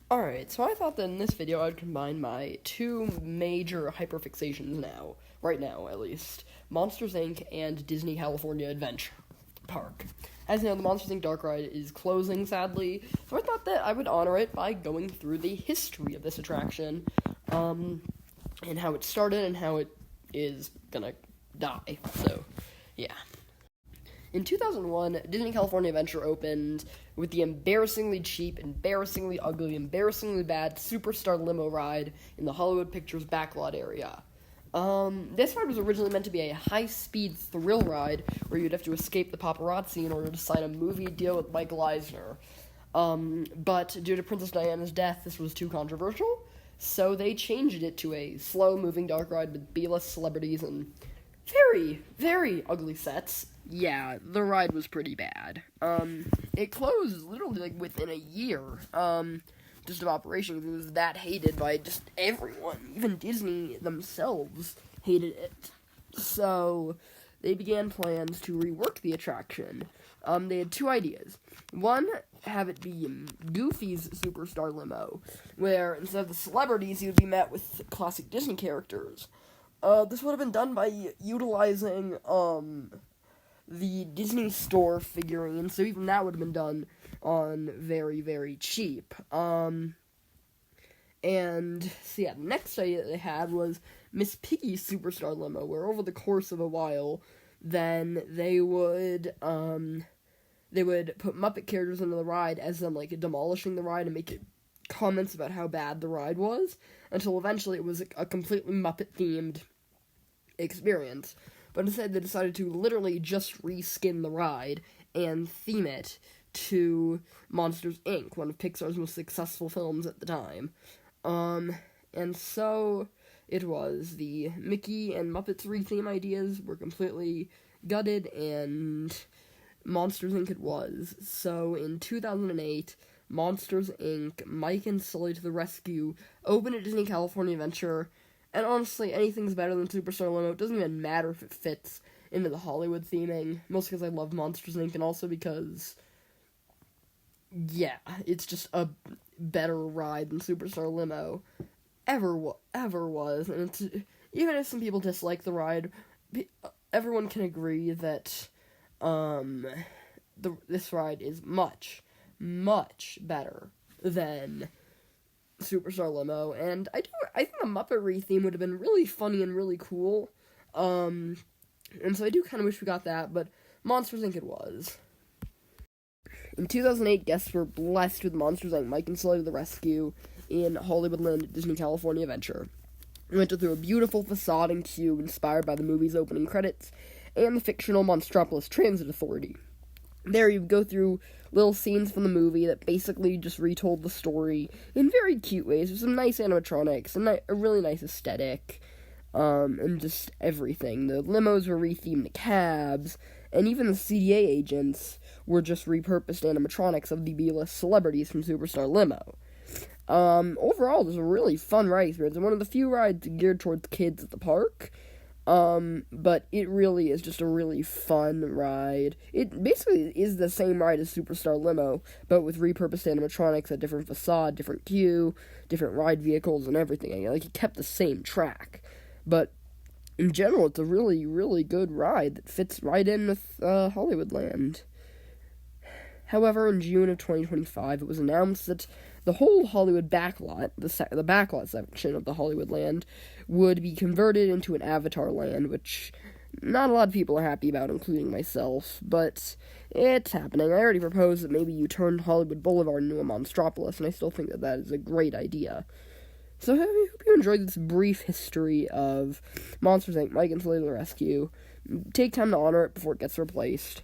Alright, so I thought that in this video I'd combine my two major hyperfixations right now at least, Monsters Inc. and Disney California Adventure Park. As you know, the Monsters Inc. Dark Ride is closing, sadly, so I thought that I would honor it by going through the history of this attraction, and how it started and how it is gonna die, so, yeah. In 2001, Disney California Adventure opened with the embarrassingly cheap, embarrassingly ugly, embarrassingly bad Superstar Limo ride in the Hollywood Pictures backlot area. This ride was originally meant to be a high-speed thrill ride where you'd have to escape the paparazzi in order to sign a movie deal with Michael Eisner. But due to Princess Diana's death, this was too controversial, so they changed it to a slow-moving dark ride with B-list celebrities and very, very ugly sets. Yeah, the ride was pretty bad. It closed literally, within a year, just of operation. It was that hated by just everyone. Even Disney themselves hated it. So, they began plans to rework the attraction. They had two ideas. One, have it be Goofy's Superstar Limo, where instead of the celebrities, you would be met with classic Disney characters. This would have been done by utilizing, the Disney Store figurines, so even that would have been done on very, very cheap. And, so yeah, the next idea that they had was Miss Piggy's Superstar Limo, where over the course of a while, then they would put Muppet characters into the ride as them, demolishing the ride and making comments about how bad the ride was, until eventually it was a completely Muppet-themed experience. But instead, they decided to literally just reskin the ride and theme it to Monsters, Inc., one of Pixar's most successful films at the time. And so it was. The Mickey and Muppets retheme ideas were completely gutted, and Monsters, Inc. it was. So in 2008, Monsters, Inc., Mike and Sulley to the Rescue opened at Disney California Adventure. And honestly, anything's better than Superstar Limo. It doesn't even matter if it fits into the Hollywood theming. Mostly because I love Monsters, Inc., and also because, yeah, it's just a better ride than Superstar Limo ever was. And it's, even if some people dislike the ride, everyone can agree that this ride is much, much better than Superstar Limo, and I think the Muppet theme would have been really funny and really cool, and so I do kind of wish we got that, but Monsters, Inc. it was. In 2008, guests were blessed with Monsters, Inc. Mike and Sulley to the Rescue in Hollywoodland at Disney California Adventure. We went through a beautiful facade and queue inspired by the movie's opening credits and the fictional Monstropolis Transit Authority. There you go through little scenes from the movie that basically just retold the story in very cute ways, with some nice animatronics, and a really nice aesthetic, and just everything. The limos were rethemed to cabs, and even the CDA agents were just repurposed animatronics of the B-list celebrities from Superstar Limo. Overall, it was a really fun ride experience, and one of the few rides geared towards kids at the park. But it really is just a really fun ride. It basically is the same ride as Superstar Limo, but with repurposed animatronics, a different facade, different queue, different ride vehicles, and everything. It kept the same track. But in general, it's a really, really good ride that fits right in with Hollywoodland. However, in June of 2025, it was announced that the whole Hollywood backlot, the backlot section of the Hollywoodland, would be converted into an Avatar land, which not a lot of people are happy about, including myself, but it's happening. I already proposed that maybe you turn Hollywood Boulevard into a Monstropolis, and I still think that is a great idea. So I hope you enjoyed this brief history of Monsters, Inc., Mike and Sulley to the Rescue. Take time to honor it before it gets replaced.